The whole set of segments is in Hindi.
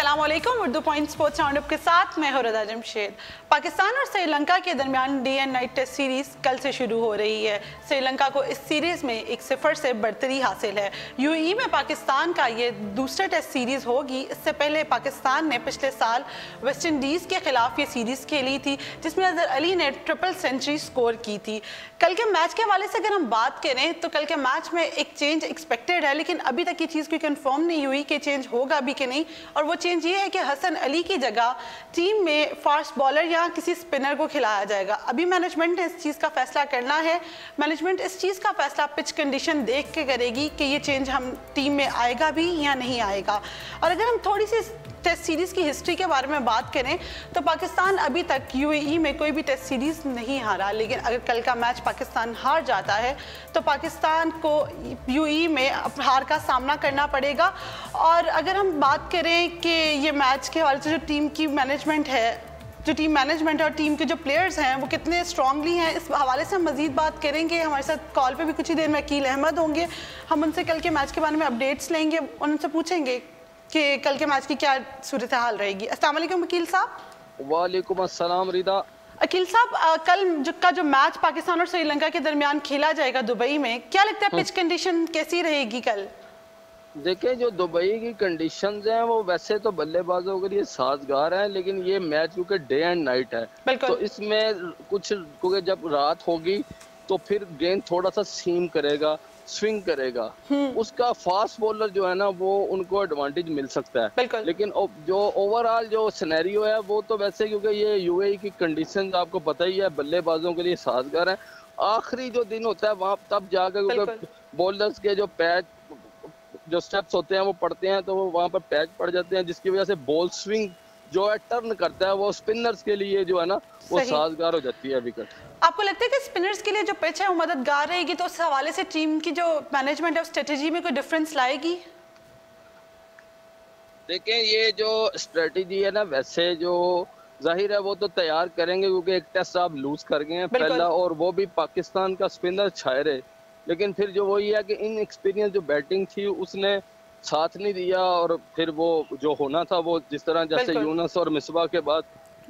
अस्सलाम वालेकुम। उर्दू पॉइंट स्पोर्ट्स राउंडअप के साथ मैं हूं रज़ा जमशेद। पाकिस्तान और श्रीलंका के दरमियान day and night test series कल से शुरू हो रही है। श्रीलंका को इस सीरीज़ में 1-0 से बढ़तरी हासिल है। यूएई में पाकिस्तान का ये दूसरा टेस्ट सीरीज़ होगी। इससे पहले पाकिस्तान ने पिछले साल वेस्ट इंडीज़ के खिलाफ ये सीरीज़ खेली थी, जिसमें अजहर अली ने ट्रिपल सेंचुरी स्कोर की थी। कल के मैच के हवाले से अगर हम बात करें तो कल के मैच में एक चेंज एक्सपेक्टेड है, लेकिन अभी तक ये चीज़ कोई कंफर्म नहीं हुई कि चेंज होगा भी कि नहीं। और वो चेंज ये है कि हसन अली की जगह टीम में फास्ट बॉलर या किसी स्पिनर को खिलाया जाएगा। अभी मैनेजमेंट ने इस चीज़ का फैसला करना है। मैनेजमेंट इस चीज़ का फैसला पिच कंडीशन देख के करेगी कि ये चेंज हम टीम में आएगा भी या नहीं आएगा। और अगर हम थोड़ी सी टेस्ट सीरीज़ की हिस्ट्री के बारे में बात करें तो पाकिस्तान अभी तक यूएई में कोई भी टेस्ट सीरीज़ नहीं हारा, लेकिन अगर कल का मैच पाकिस्तान हार जाता है तो पाकिस्तान को यूएई में हार का सामना करना पड़ेगा। और अगर हम बात करें कि ये मैच के हवाले से जो टीम की मैनेजमेंट है, जो टीम मैनेजमेंट है और टीम के जो प्लेयर्स हैं वो कितने स्ट्रांगली हैं, इस हवाले से हम मज़ीद बात करेंगे। हमारे साथ कॉल पे भी कुछ ही देर में अकील अहमद होंगे। हम उनसे कल के मैच के बारे में अपडेट्स लेंगे, उनसे पूछेंगे कि कल के मैच की क्या सूरत हाल रहेगी। अस्सलाम वालेकुम अकील साहब। वालेकुम अस्सलाम रिदा। अकील साहब, कल जो मैच पाकिस्तान और श्रीलंका के दरमियान खेला जाएगा दुबई में, क्या लगता है पिच कंडीशन कैसी रहेगी कल? देखिए, जो दुबई की कंडीशंस हैं वो वैसे तो बल्लेबाजों के लिए साजगार हैं, लेकिन ये मैच क्योंकि डे एंड नाइट है तो इसमें कुछ, क्योंकि जब रात होगी तो फिर गेंद थोड़ा सा सीम करेगा, स्विंग करेगा, उसका फास्ट बॉलर जो है ना वो उनको एडवांटेज मिल सकता है। लेकिन जो ओवरऑल जो सिनेरियो है वो तो वैसे, क्योंकि ये यूएई की कंडीशंस आपको पता ही है, बल्लेबाजों के लिए साजगार है। आखिरी जो दिन होता है वहाँ तब जाकर, क्योंकि बॉलर्स के जो पैच, जो स्टेप्स होते हैं वो पड़ते हैं तो वो वहाँ पर पैच पड़ जाते हैं, जिसकी वजह से बॉल स्विंग जो है टर्न करता है, वो स्पिनर्स के लिए जो है ना वो साजगार हो जाती है विकेट। आपको लगता है कि स्पिनर्स के लिए जो पिच है वो मददगार रहेगी, तो उस हवाले से टीम की जो मैनेजमेंट है स्ट्रेटेजी में कोई डिफरेंस लाएगी? देखिए, ये जो स्ट्रेटेजी है ना, वैसे जो जाहिर है वो तो तैयार करेंगे, क्योंकि एक टेस्ट आप लूज कर गए हैं पहला, और वो भी पाकिस्तान का स्पिनर छायरे। लेकिन फिर जो वही है कि इन एक्सपीरियंस जो बैटिंग थी उसने साथ नहीं दिया, और फिर वो जो होना था वो जिस तरह, जैसे यूनुस और मिसबा के बाद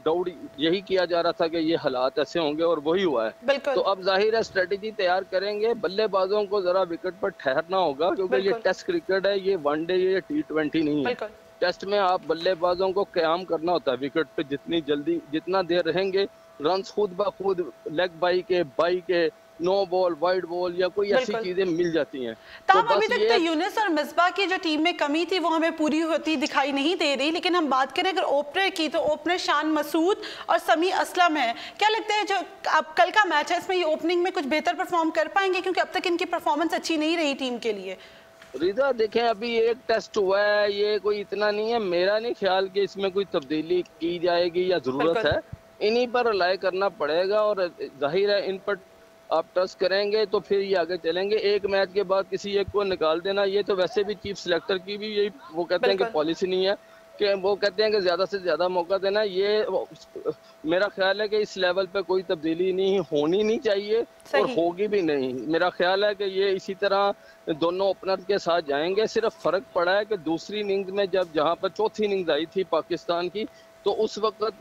दौड़ यही किया जा रहा था कि ये हालात ऐसे होंगे, और वही हुआ है। तो अब जाहिर है स्ट्रेटेजी तैयार करेंगे। बल्लेबाजों को जरा विकेट पर ठहरना होगा, क्योंकि ये टेस्ट क्रिकेट है, ये वनडे, ये T20 नहीं है। टेस्ट में आप बल्लेबाजों को क़याम करना होता है विकेट पे। जितनी जल्दी, जितना देर रहेंगे, रन खुद ब खुद लेग बाई के नो बॉल, वाइड बॉल या कोई ऐसी चीजें मिल जाती हैं। तो अभी तक तो यूनुस और मिसबा की जो टीम में कमी थी वो हमें पूरी होती दिखाई नहीं दे रही। लेकिन हम बात करें अगर ओपनर की, तो ओपनर शान मसूद और समी असलम है। क्या लगता है जो अब कल का मैच है इसमें ये ओपनिंग में कुछ बेहतर परफॉर्म कर पाएंगे, क्योंकि अब तक इनकी परफॉर्मेंस अच्छी नहीं रही टीम के लिए? रिदा, देखें, अभी एक टेस्ट हुआ है, ये कोई इतना नहीं है। मेरा नहीं ख्याल कि इसमें कोई तब्दीली की जाएगी या जरूरत है। इन्हीं पर रिलाय करना पड़ेगा, और जाहिर है इन पर आप ट्रस्ट करेंगे तो फिर ये आगे चलेंगे। एक मैच के बाद किसी एक को निकाल देना, ये तो वैसे भी चीफ सिलेक्टर की भी यही वो कहते हैं कि पॉलिसी नहीं है, कि वो कहते हैं कि ज्यादा से ज्यादा मौका देना। ये मेरा ख्याल है कि इस लेवल पे कोई तब्दीली नहीं होनी नहीं चाहिए, और होगी भी नहीं। मेरा ख्याल है कि ये इसी तरह दोनों ओपनर के साथ जाएंगे। सिर्फ फर्क पड़ा है कि दूसरी इनिंग्स में जब, जहाँ पर चौथी इनिंग्स आई थी पाकिस्तान की, तो उस वक्त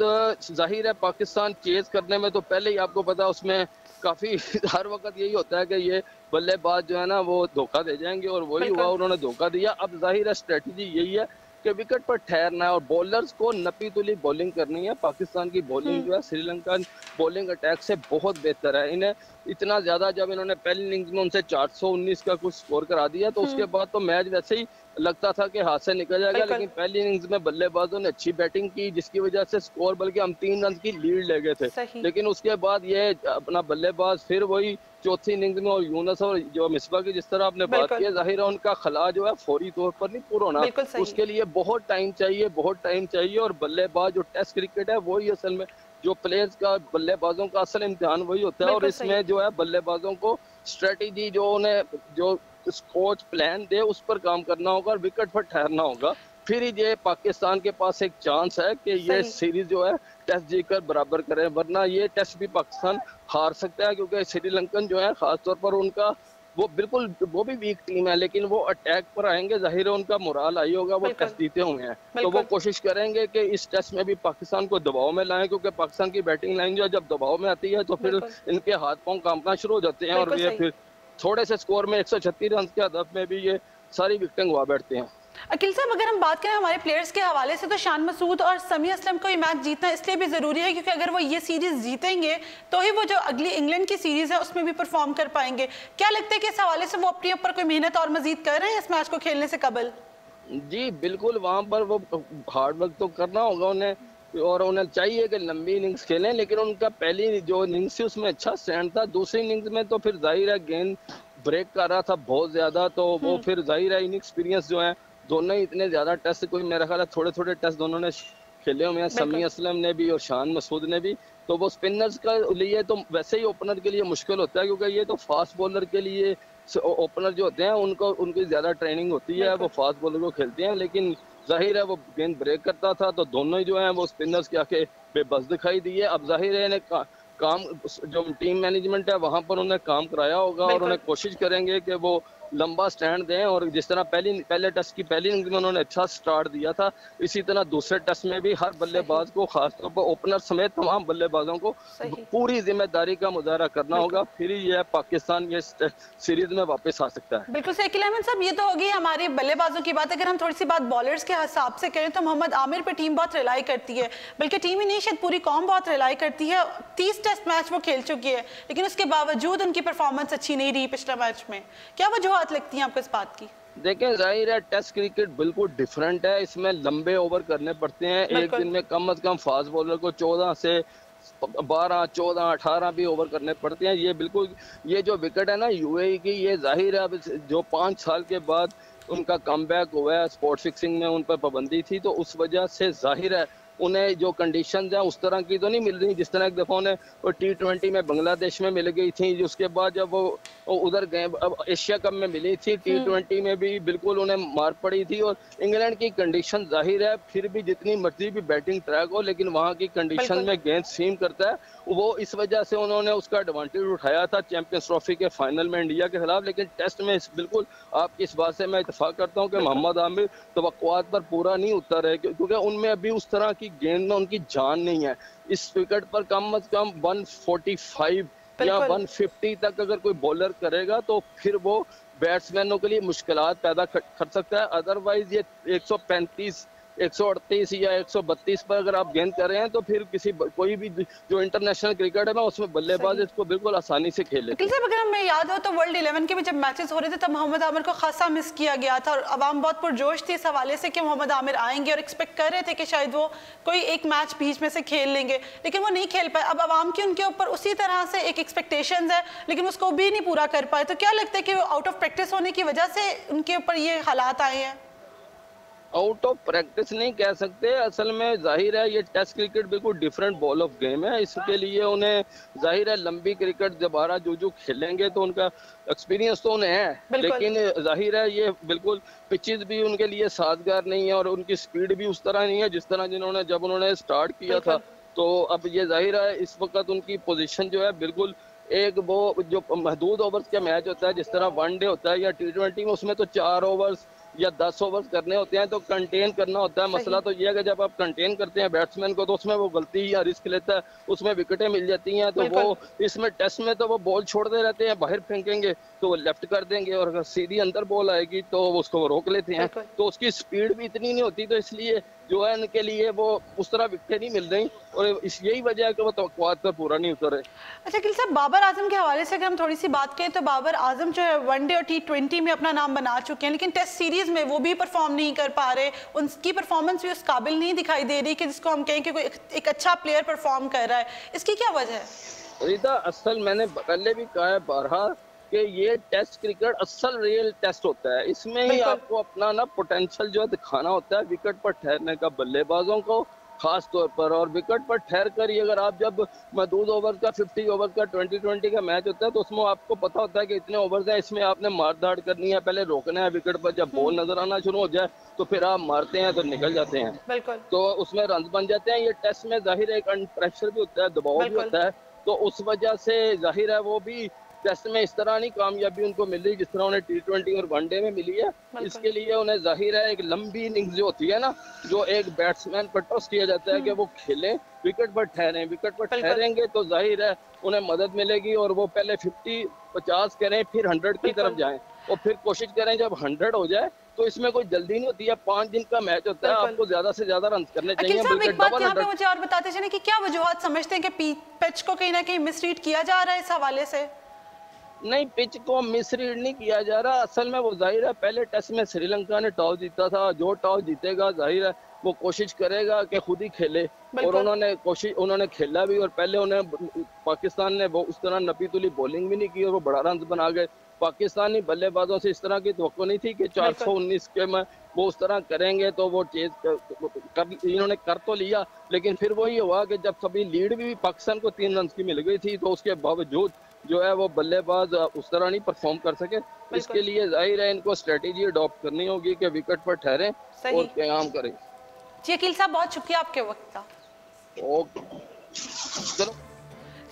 जाहिर है पाकिस्तान चेज करने में तो पहले ही आपको पता उसमें काफी हर वक्त यही होता है कि ये बल्लेबाज जो है ना वो धोखा दे जाएंगे, और वही हुआ, उन्होंने धोखा दिया। अब जाहिर है स्ट्रेटजी यही है कि विकेट पर ठहरना है और बॉलर्स को नपी तुली बॉलिंग करनी है। पाकिस्तान की बॉलिंग जो है श्रीलंका बॉलिंग अटैक से बहुत बेहतर है। इन्हें इतना ज्यादा, जब इन्होंने पहली इनिंग्स में उनसे 419 का कुछ स्कोर करा दिया तो उसके बाद तो मैच वैसे ही लगता था कि हाथ से निकल जाएगा। लेकिन पहली इनिंग्स में बल्लेबाजों ने अच्छी बैटिंग की, जिसकी वजह से स्कोर, बल्कि हम 3 रन की लीड ले गए थे। लेकिन उसके बाद ये अपना बल्लेबाज फिर वही चौथी इनिंग्स में, और यूनुस और जो मिसबा की जिस तरह आपने बात की, जाहिर है उनका खला जो है फौरी तौर पर नहीं पूरा होना, उसके लिए बहुत टाइम चाहिए, बहुत टाइम चाहिए। और बल्लेबाज जो टेस्ट क्रिकेट है वही असल में जो प्लेयर्स का, बल्लेबाजों का असल इम्तिहान वही होता है। और इसमें जो है बल्लेबाजों को स्ट्रेटेजी जो उन्हें, जो कोच प्लान दे, उस पर काम करना होगा और विकेट पर ठहरना होगा। फिर ही ये पाकिस्तान के पास एक चांस है कि ये सीरीज जो है टेस्ट जीकर बराबर करे, वरना ये टेस्ट भी पाकिस्तान हार सकता है, क्योंकि श्रीलंकन जो है खासतौर पर उनका वो बिल्कुल वो भी वीक टीम है, लेकिन वो अटैक पर आएंगे, जाहिर है उनका मोराल आई होगा, वो टेस्ट जीते हुए हैं, तो वो कोशिश करेंगे कि इस टेस्ट में भी पाकिस्तान को दबाव में लाएं, क्योंकि पाकिस्तान की बैटिंग लाइन जो है जब दबाव में आती है तो फिर इनके हाथ पांव कांपना शुरू हो जाते हैं और ये फिर थोड़े से स्कोर में 136 रन के हदफ में भी ये सारी विकेटें गवा बैठते हैं। अकील साहब, अगर हम बात करें हमारे प्लेयर्स के हवाले से, तो शान मसूद और समी असलम को ये मैच जीतना इसलिए भी ज़रूरी है क्योंकि अगर वो ये सीरीज़ जीतेंगे तो ही वो जो अगली इंग्लैंड की सीरीज़ है उसमें भी परफॉर्म कर पाएंगे। क्या लगता है कि इस हवाले से वो अपने ऊपर कोई मेहनत और मजीद कर रहे हैं इस मैच को खेलने से कबल? जी बिल्कुल, वहाँ पर वो हार्ड वर्क तो करना होगा उन्हें, और उन्हें चाहिए कि लंबी इनिंग्स खेलें, लेकिन उनका पहली जो इनिंग्स थी उसमें अच्छा स्टैंड था, दूसरी इनिंग्स में तो फिर जाहिर है गेंद ब्रेक कर रहा था बहुत ज्यादा, तो वो फिर जाहिर है इनएक्सपीरियंस जो है, दोनों ही इतने ज्यादा टेस्ट, कोई मेरा ख्याल है थोड़े थोड़े टेस्ट दोनों ने खेले हुए हैं, समी असलम ने भी और शान मसूद ने भी, तो वो स्पिनर्स का लिए तो वैसे ही ओपनर के लिए मुश्किल होता है, क्योंकि ये तो फास्ट बॉलर के लिए ओपनर जो होते हैं उनको उनकी ज्यादा ट्रेनिंग होती है, वो फास्ट बॉलर को खेलते हैं, लेकिन जाहिर है वो गेंद ब्रेक करता था, तो दोनों ही जो है वो स्पिनर्स के आके बेबस दिखाई दी है। अब जाहिर है इन्हें काम जो टीम मैनेजमेंट है वहां पर उन्हें काम कराया होगा और उन्हें कोशिश करेंगे कि वो लंबा स्टैंड दें, और जिस तरह पहले टेस्ट की पहली इनिंग्स में उन्होंने अच्छा स्टार्ट दिया था, इसी तरह दूसरे टेस्ट में भी हर बल्लेबाज को, खासतौर पर ओपनर समेत तमाम बल्लेबाजों को पूरी जिम्मेदारी का मुजाहरा करना होगा, फिर ये पाकिस्तान ये सीरीज में वापस आ सकता है। बिल्कुल सही अहमद साहब, ये तो होगी हमारे बल्लेबाजों की बात। अगर हम थोड़ी सी बात बॉलर्स के हिसाब से करें तो मोहम्मद आमिर पर टीम बहुत रिलाई करती है, बल्कि टीम ही नहीं शायद पूरी कौम बहुत रिलाई करती है। 30 टेस्ट मैच वो खेल चुकी है, लेकिन उसके बावजूद उनकी परफॉर्मेंस अच्छी नहीं रही पिछले मैच में। क्या वजह लगती है आपको इस बात की? देखें, जाहिर है टेस्ट क्रिकेट बिल्कुल डिफरेंट है, इसमें लंबे ओवर करने पड़ते हैं, एक दिन में कम से कम फास्ट बॉलर को 14 से 12, 14, 18 भी ओवर करने पड़ते हैं। ये बिल्कुल, ये जो विकेट है ना यूएई की, ये जाहिर है अब जो 5 साल के बाद उनका कमबैक हुआ है, स्पॉट फिक्सिंग में उन पर पाबंदी थी, तो उस वजह से जाहिर है उन्हें जो कंडीशंस हैं उस तरह की तो नहीं मिल रही, जिस तरह एक दफ़ा उन्हें वो T20 में बांग्लादेश में मिल गई थी, उसके बाद जब वो उधर गए, अब एशिया कप में मिली थी, T20 में भी बिल्कुल उन्हें मार पड़ी थी। और इंग्लैंड की कंडीशन जाहिर है फिर भी जितनी मर्जी भी बैटिंग ट्रैक हो, लेकिन वहाँ की कंडीशन में गेंद सीम करता है, वो इस वजह से उन्होंने उसका एडवांटेज उठाया था चैंपियंस ट्रॉफी के फाइनल में इंडिया के खिलाफ। लेकिन टेस्ट में बिल्कुल आपकी इस बात से मैं इत्तेफाक करता हूँ कि मोहम्मद आमिर तवक्कुआत पर पूरा नहीं उतर है, क्योंकि उनमें अभी उस तरह की गेंद में उनकी जान नहीं है। इस विकेट पर कम से कम 145 या 150 तक अगर कोई बॉलर करेगा तो फिर वो बैट्समैनों के लिए मुश्किलात पैदा कर सकता है। अदरवाइज ये 135, 138 या 132 पर अगर आप गेंद कर रहे हैं तो फिर कोई भी जो इंटरनेशनल क्रिकेट है ना उसमें बल्लेबाज इसको बिल्कुल आसानी से खेले। अगर हमें याद हो तो वर्ल्ड 11 के भी जब मैचेस हो रहे थे तब मोहम्मद आमिर को खासा मिस किया गया था और अवाम बहुत पुरजोश थी इस हवाले से कि मोहम्मद आमिर आएंगे और एक्सपेक्ट कर रहे थे कि शायद वो कोई एक मैच बीच में से खेल लेंगे, लेकिन वो नहीं खेल पाए। अब अवाम की उनके ऊपर उसी तरह से एक एक्सपेक्टेशंस है, लेकिन उसको भी नहीं पूरा कर पाए। तो क्या लगता है कि आउट ऑफ प्रैक्टिस होने की वजह से उनके ऊपर ये हालात आए हैं? आउट ऑफ प्रैक्टिस नहीं कह सकते, असल में जाहिर है ये टेस्ट क्रिकेट बिल्कुल डिफरेंट बॉल ऑफ गेम है, इसके लिए उन्हें जाहिर है लंबी क्रिकेट दोबारा जो खेलेंगे तो उनका एक्सपीरियंस तो उन्हें है, लेकिन जाहिर है ये बिल्कुल पिचेस भी उनके लिए साजगार नहीं है और उनकी स्पीड भी उस तरह नहीं है जिस तरह जब उन्होंने स्टार्ट किया था। तो अब ये जाहिर है इस वक्त उनकी पोजीशन जो है बिल्कुल एक वो जो महदूद ओवर्स का मैच होता है, जिस तरह वनडे होता है या T20 में, उसमें तो 4 ओवर्स या 10 ओवर्स करने होते हैं तो कंटेन करना होता है। मसला तो ये है कि जब आप कंटेन करते हैं बैट्समैन को तो उसमें वो गलती या रिस्क लेता है, उसमें विकेटें मिल जाती हैं। तो वो इसमें टेस्ट में तो वो बॉल छोड़ते रहते हैं, बाहर फेंकेंगे तो वो लेफ्ट कर देंगे और अगर सीधी अंदर बॉल आएगी तो उसको रोक लेते हैं, तो उसकी स्पीड भी इतनी नहीं होती, तो इसलिए जो है इनके लिए वो उस तरह विकेटें नहीं मिल रही और यही वजह है कि वो तवक्कुआत पर पूरा नहीं उतर रहे। अच्छा गिल साहब, बाबर आजम के हवाले से अगर हम थोड़ी सी बात करें तो बाबर आजम जो है वनडे और T20 में अपना नाम बना चुके हैं, लेकिन टेस्ट सीरीज में वो भी परफॉर्म नहीं कर पा रहे, उनकी परफॉर्मेंस भी उस काबिल नहीं दिखाई दे रही कि जिसको हम कहें कि कोई एक अच्छा प्लेयर परफॉर्म कर रहा है। इसकी क्या वजह है? रीता, असल मैंने पहले भी कहा है बारहा कि ये टेस्ट क्रिकेट असल रियल टेस्ट होता है, इसमें ही आपको अपना ना पोटेंशियल जो है दिखाना होता है विकेट पर ठहरने का बल्लेबाजों को खास तौर पर। और विकेट पर ठहर कर ही अगर आप जब महदूद ओवर का 50 ओवर का 2020 का मैच होता है तो उसमें आपको पता होता है कि इतने ओवर्स हैं, इसमें आपने मार धाड़ करनी है, पहले रोकना है विकेट पर, जब बॉल नजर आना शुरू हो जाए तो फिर आप मारते हैं तो निकल जाते हैं, तो उसमें रन बन जाते हैं। ये टेस्ट में जाहिर है एक प्रेशर भी होता है, दबाव भी होता है, तो उस वजह से जाहिर है वो भी टेस्ट में इस तरह नहीं कामयाबी उनको मिल रही जिस तरह उन्हें T20 और वनडे में मिली है। इसके लिए उन्हें जाहिर है एक लंबी इनिंग्स जो होती है ना, जो एक बैट्समैन पर टॉस किया जाता है कि वो खेलें, विकेट पर ठहरें, विकेट पर ठहरेंगे तो जाहिर है उन्हें मदद मिलेगी और वो पहले 50 करें, फिर 100 की तरफ जाएं और फिर कोशिश करें जब 100 हो जाए। तो इसमें कोई जल्दी नहीं होती है, 5 दिन का मैच होता है, आपको ज्यादा से ज्यादा रन करने चाहिए। एक बात यहाँ पे मुझे और बताते चलें कि क्या वजूहत समझते हैं कि पिच को कहीं ना कहीं मिसरीड किया जा रहा है इस हवाले से? नहीं, पिच को मिसरीड नहीं किया जा रहा। असल में वो जाहिर है पहले टेस्ट में श्रीलंका ने टॉस जीता था, जो टॉस जीतेगा जाहिर है वो कोशिश करेगा कि खुद ही खेले और उन्होंने खेला भी और पहले उन्हें पाकिस्तान ने वो उस तरह नपी तुली बॉलिंग भी नहीं की और वो बड़ा रन बना गए। पाकिस्तानी बल्लेबाजों से इस तरह की तवक्को नहीं थी कि 419 के में वो उस तरह करेंगे तो वो चेज इन्होंने कर तो लिया, लेकिन फिर वही हुआ कि जब सभी लीड भी पाकिस्तान को 3 रन की मिल गई थी तो उसके बावजूद जो है वो बल्लेबाज उस तरह नहीं परफॉर्म कर सके। इसके लिए जाहिर है इनको स्ट्रेटेजी अडॉप्ट करनी होगी कि विकेट पर ठहरें और क़याम करें। जी अकील साहब, बहुत शुक्रिया आपके वक्त का। ओके, चलो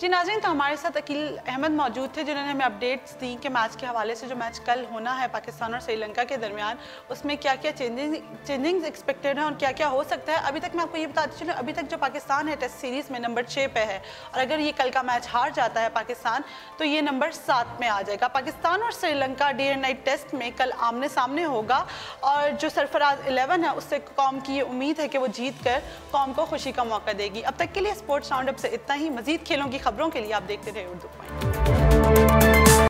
जी नाज़रीन, तो हमारे साथ अकील अहमद मौजूद थे जिन्होंने हमें अपडेट्स दी कि मैच के हवाले से जो मैच कल होना है पाकिस्तान और श्रीलंका के दरमियान, उसमें क्या क्या चेंजिंग्स एक्सपेक्टेड हैं और क्या क्या हो सकता है। अभी तक मैं आपको ये बताती चलूँ, अभी तक जो पाकिस्तान है टेस्ट सीरीज़ में नंबर 6 पे है और अगर ये कल का मैच हार जाता है पाकिस्तान तो ये नंबर 7 में आ जाएगा। पाकिस्तान और Sri Lanka day and night test में कल आमने सामने होगा और जो सरफराज 11 है उससे कौम की ये उम्मीद है कि वो जीत कर कौम को खुशी का मौका देगी। अब तक के लिए स्पोर्ट्स राउंड अप से इतना ही। मजीद खेलों की खबरों के लिए आप देखते रहे उर्दू पॉइंट।